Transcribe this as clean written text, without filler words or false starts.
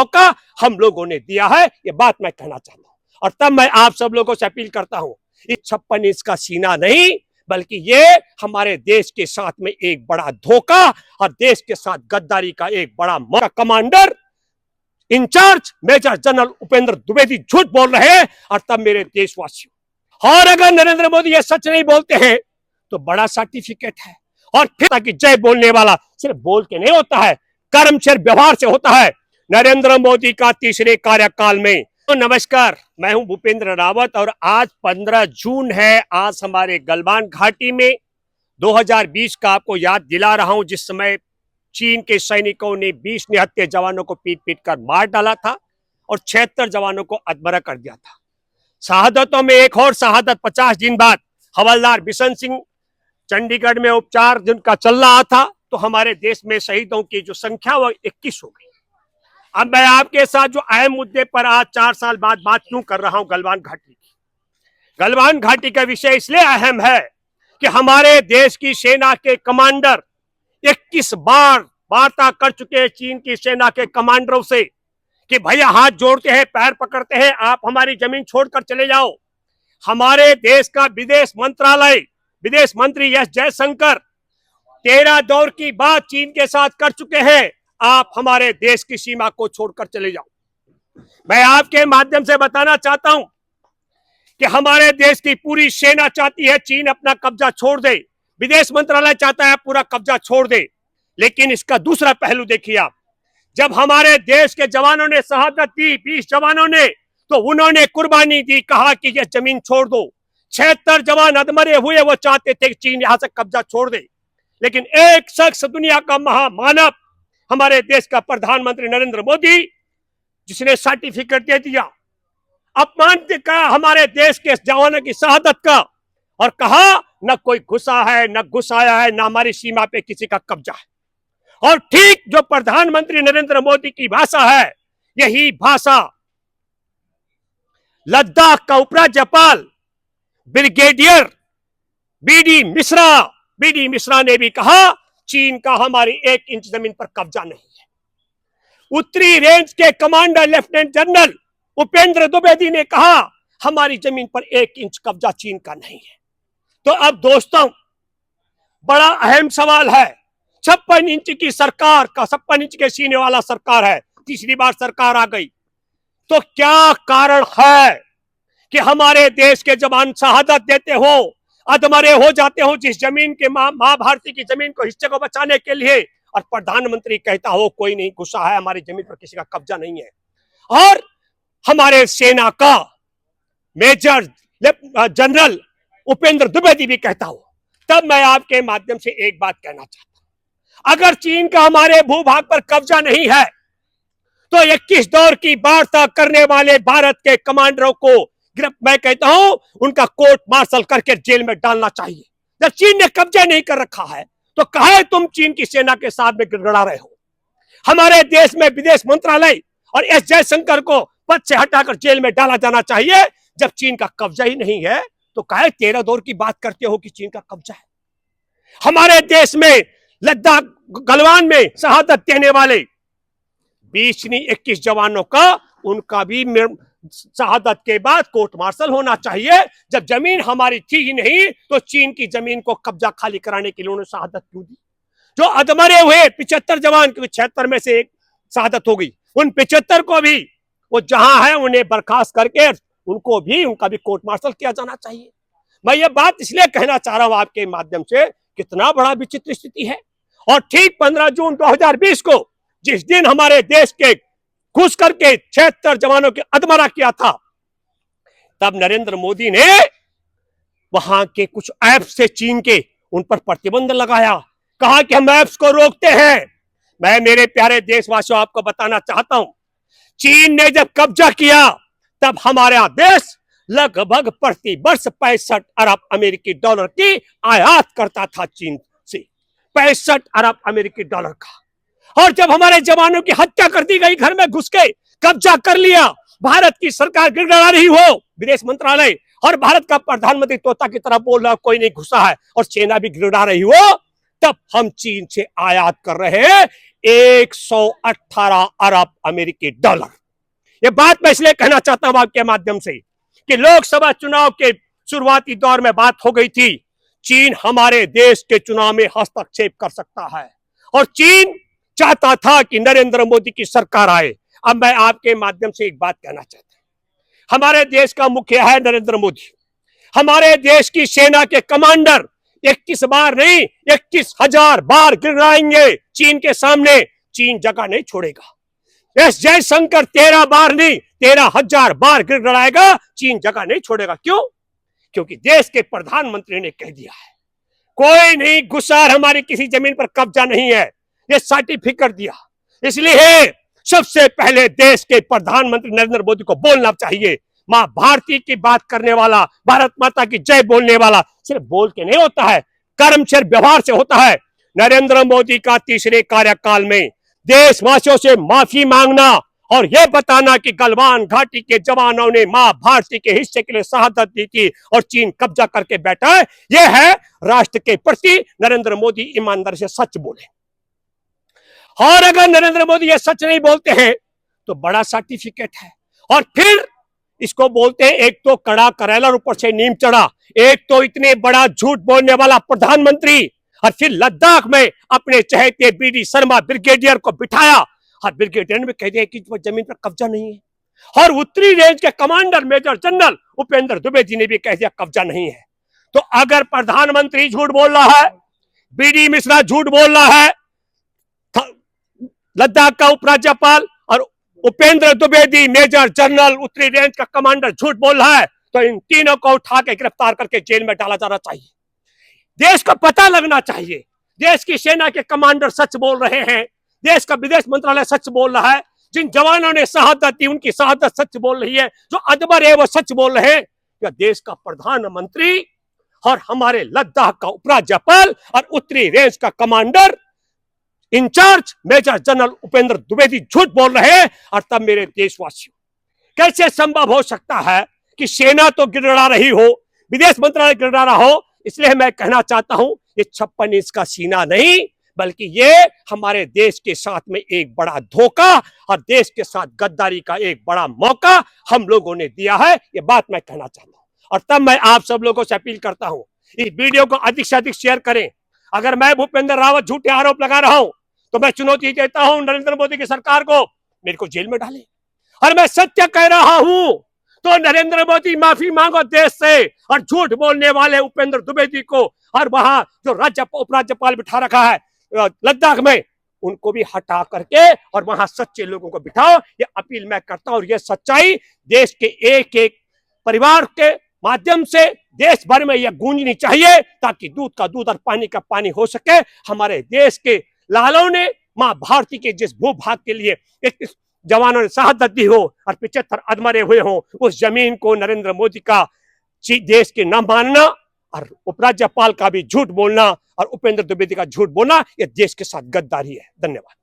मौका हम लोगों ने दिया है, ये बात मैं कहना चाहता हूं। और तब मैं आप सब लोगों से अपील करता हूं, इस 56 इंच का सीना नहीं, बल्कि ये हमारे देश के साथ में एक बड़ा धोखा और देश के साथ गद्दारी का एक बड़ा मौका। Commander in charge major general Upendra Dwivedi झूठ बोल रहे हैं। और तब मेरे देशवासियों, और अगर नरेंद्र मोदी ये सच नहीं बोलते हैं तो बड़ा सर्टिफिकेट है। और फिर ताकि जय बोलने वाला सिर्फ बोल के नहीं होता है, कर्म से व्यवहार से होता है। नरेंद्र मोदी का तीसरे कार्यकाल में तो नमस्कार, मैं हूं भूपेंद्र रावत और आज 15 जून है। आज हमारे गलवान घाटी में 2020 का आपको याद दिला रहा हूं, जिस समय चीन के सैनिकों ने 20 निहत्थे जवानों को पीट पीट कर मार डाला था और 76 जवानों को अधमरा कर दिया था। शहादतों में एक और शहादत 50 दिन बाद हवलदार बिशन सिंह चंडीगढ़ में उपचार जिनका चल रहा था, तो हमारे देश में शहीदों की जो संख्या वो 21 हो गई। अब मैं आपके साथ जो अहम मुद्दे पर आज 4 साल बाद बात क्यों कर रहा हूं, गलवान घाटी की। गलवान घाटी का विषय इसलिए अहम है कि हमारे देश की सेना के कमांडर 21 बार वार्ता कर चुके हैं चीन की सेना के कमांडरों से कि भैया हाथ जोड़ते हैं, पैर पकड़ते हैं, आप हमारी जमीन छोड़कर चले जाओ। हमारे देश का विदेश मंत्रालय, विदेश मंत्री एस जयशंकर 13 दौर की बात चीन के साथ कर चुके हैं, आप हमारे देश की सीमा को छोड़कर चले जाओ। मैं आपके माध्यम से बताना चाहता हूं कि हमारे देश की पूरी सेना चाहती है चीन अपना कब्जा छोड़ दे, विदेश मंत्रालय चाहता है पूरा कब्जा छोड़ दे। लेकिन इसका दूसरा पहलू देखिए आप, जब हमारे देश के जवानों ने शहादत दी, 20 जवानों ने, तो उन्होंने कुर्बानी दी, कहा कि यह जमीन छोड़ दो। 76 जवान अधमरे हुए, वो चाहते थे कि चीन यहां से कब्जा छोड़ दे। लेकिन एक शख्स, दुनिया का महामानव, हमारे देश का प्रधानमंत्री नरेंद्र मोदी, जिसने सर्टिफिकेट दे दिया, अपमानित करा हमारे देश के जवानों की शहादत का, और कहा न कोई घुसा है, न घुसाया है, न हमारी सीमा पे किसी का कब्जा है। और ठीक जो प्रधानमंत्री नरेंद्र मोदी की भाषा है, यही भाषा लद्दाख का उपराज्यपाल ब्रिगेडियर बीडी मिश्रा ने भी कहा, चीन का हमारी 1 इंच जमीन पर कब्जा नहीं है। उत्तरी रेंज के commander lieutenant general Upendra Dwivedi ने कहा, हमारी जमीन पर 1 इंच कब्जा चीन का नहीं है। तो अब दोस्तों, बड़ा अहम सवाल है, 56 इंच की सरकार का, 56 इंच के सीने वाला सरकार है, तीसरी बार सरकार आ गई, तो क्या कारण है कि हमारे देश के जवान शहादत देते हो, अधमरे हो जाते हो जिस जमीन के मां भारती की जमीन को, हिस्से को बचाने के लिए, और प्रधानमंत्री कहता हो कोई नहीं घुसा है, हमारी जमीन पर किसी का कब्जा नहीं है। और हमारे सेना का मेजर जनरल उपेंद्र द्विवेदी भी कहता हो। तब मैं आपके माध्यम से एक बात कहना चाहता हूं, अगर चीन का हमारे भूभाग पर कब्जा नहीं है तो 21 दौर की वार्ता करने वाले भारत के कमांडरों को मैं कहता हूं उनका कोर्ट मार्शल करके जेल में डालना चाहिए। जब चीन ने कब्जा नहीं कर रखा है तो काहे तुम चीन की सेना के साथ में गिड़गिड़ा रहे हो। हमारे देश में विदेश मंत्रालय और एस जयशंकर को पद से हटाकर जेल में डाला जाना चाहिए। जब चीन का कब्जा ही नहीं है तो काहे 13 दौर की बात करते हो कि चीन का कब्जा है। हमारे देश में लद्दाख गलवान में शहादत देने वाले 21 जवानों का, उनका भी शहादत के बाद कोर्ट मार्शल होना चाहिए। जब जमीन हमारी थी ही नहीं तो चीन की जमीन को कब्जा खाली कराने के लिए उन्होंने शहादत क्यों दी। जो अधमरे हुए 75 जवान, 76 में से एक शहादत हो गई, उन 75 को भी वो जहां है उन्हें बर्खास्त करके उनको भी, उनका भी कोर्ट मार्शल किया जाना चाहिए। मैं ये बात इसलिए कहना चाह रहा हूं आपके माध्यम से, कितना बड़ा विचित्र स्थिति है। और ठीक 15 जून 2020 को, जिस दिन हमारे देश के घुस करके 76 जवानों के अधमरा किया था, तब नरेंद्र मोदी ने वहां के कुछ ऐप्स से चीन के, उन पर प्रतिबंध लगाया, कहा कि हम ऐप्स को रोकते हैं। मैं मेरे प्यारे देशवासियों आपको बताना चाहता हूं, चीन ने जब कब्जा किया तब हमारा देश लगभग प्रति वर्ष 65 अरब अमेरिकी डॉलर की आयात करता था चीन से, 65 अरब अमेरिकी डॉलर का। और जब हमारे जवानों की हत्या कर दी गई, घर में घुस के कब्जा कर लिया, भारत की सरकार गिड़गिड़ा रही हो, विदेश मंत्रालय और भारत का प्रधानमंत्री तोता की तरह बोल रहा कोई नहीं घुसा है, और सेना भी गिड़गिड़ा रही हो, तब हम चीन से आयात कर रहे हैं 118 अरब अमेरिकी डॉलर। ये बात मैं इसलिए कहना चाहता हूं आपके माध्यम से कि लोकसभा चुनाव के शुरुआती दौर में बात हो गई थी, चीन हमारे देश के चुनाव में हस्तक्षेप कर सकता है और चीन चाहता था कि नरेंद्र मोदी की सरकार आए। अब मैं आपके माध्यम से एक बात कहना चाहता हूं, हमारे देश का मुखिया है नरेंद्र मोदी, हमारे देश की सेना के कमांडर 21 बार नहीं 21,000 बार गिड़गिड़ाएंगे चीन के सामने, चीन जगह नहीं छोड़ेगा। एस जयशंकर 13 बार नहीं 13,000 बार गिड़गिड़ाएगा, चीन जगह नहीं छोड़ेगा। क्यों? क्योंकि देश के प्रधानमंत्री ने कह दिया है कोई नहीं घुसा, हमारी किसी जमीन पर कब्जा नहीं है, ये सर्टिफिकेट दिया। इसलिए सबसे पहले देश के प्रधानमंत्री नरेंद्र मोदी को बोलना चाहिए। मां भारती की बात करने वाला, भारत माता की जय बोलने वाला सिर्फ बोल के नहीं होता है, कर्म से व्यवहार से होता है। नरेंद्र मोदी का तीसरे कार्यकाल में देशवासियों से माफी मांगना और यह बताना कि गलवान घाटी के जवानों ने मां भारती के हिस्से के लिए शहादत दी थी और चीन कब्जा करके बैठा है, यह है राष्ट्र के प्रति नरेंद्र मोदी ईमानदारी से सच बोले। और अगर नरेंद्र मोदी ये सच नहीं बोलते हैं तो बड़ा सर्टिफिकेट है, और फिर इसको बोलते हैं एक तो कड़ा करेला और ऊपर से नीम चढ़ा। एक तो इतने बड़ा झूठ बोलने वाला प्रधानमंत्री, और फिर लद्दाख में अपने चहेते बीडी शर्मा ब्रिगेडियर को बिठाया और ब्रिगेडियर ने भी कह दिया कि जमीन पर कब्जा नहीं है, और उत्तरी रेंज के commander major general Upendra Dubey ji ने भी कह दिया कब्जा नहीं है। तो अगर प्रधानमंत्री झूठ बोल रहा है, बीडी मिश्रा झूठ बोल रहा है, लद्दाख का उपराज्यपाल और उपेंद्र द्विवेदी मेजर जनरल उत्तरी रेंज का कमांडर झूठ बोल रहा है, तो इन तीनों को उठा के गिरफ्तार करके जेल में डाला जाना चाहिए। देश को पता लगना चाहिए देश की सेना के कमांडर सच बोल रहे हैं, देश का विदेश मंत्रालय सच बोल रहा है, जिन जवानों ने शहादत दी उनकी शहादत सच बोल रही है, जो अजबर है वो सच बोल रहे हैं। या देश का प्रधानमंत्री और हमारे लद्दाख का उपराज्यपाल और उत्तरी रेंज का commander in charge major general Upendra Dwivedi झूठ बोल रहे हैं। और तब मेरे देशवासियों, कैसे संभव हो सकता है कि सेना तो गिड़गिड़ा रही हो, विदेश मंत्रालय गिड़गिड़ा रहा हो? इसलिए मैं कहना चाहता हूं ये 56 इंच का सीना नहीं, बल्कि ये हमारे देश के साथ में एक बड़ा धोखा और देश के साथ गद्दारी का एक बड़ा मौका हम लोगों ने दिया है। ये बात मैं कहना चाहता हूं, और तब मैं आप सब लोगों से अपील करता हूं इस वीडियो को अधिक से अधिक शेयर करें। अगर मैं भूपेंद्र रावत झूठे आरोप लगा रहा हूं तो मैं चुनौती देता हूं नरेंद्र मोदी की सरकार को, मेरे को जेल में डाले। और मैं सत्य कह रहा हूं तो नरेंद्र मोदी माफी मांगो देश से, और झूठ बोलने वाले उपेंद्र द्विवेदी को और वहां जो राज्य उपराज्यपाल बिठा रखा है लद्दाख में, उनको भी हटा करके और वहां सच्चे लोगों को बिठाओ। ये अपील मैं करता हूं, और ये सच्चाई देश के एक एक परिवार के माध्यम से देश भर में यह गूंजनी चाहिए, ताकि दूध का दूध और पानी का पानी हो सके। हमारे देश के लालों ने मां भारती के जिस भूभाग के लिए 21 जवानों ने शहादत दी हो और 75 अधमरे हुए हो, उस जमीन को नरेंद्र मोदी का देश के न मानना और उपराज्यपाल का भी झूठ बोलना और उपेंद्र द्विवेदी का झूठ बोलना, यह देश के साथ गद्दारी है। धन्यवाद।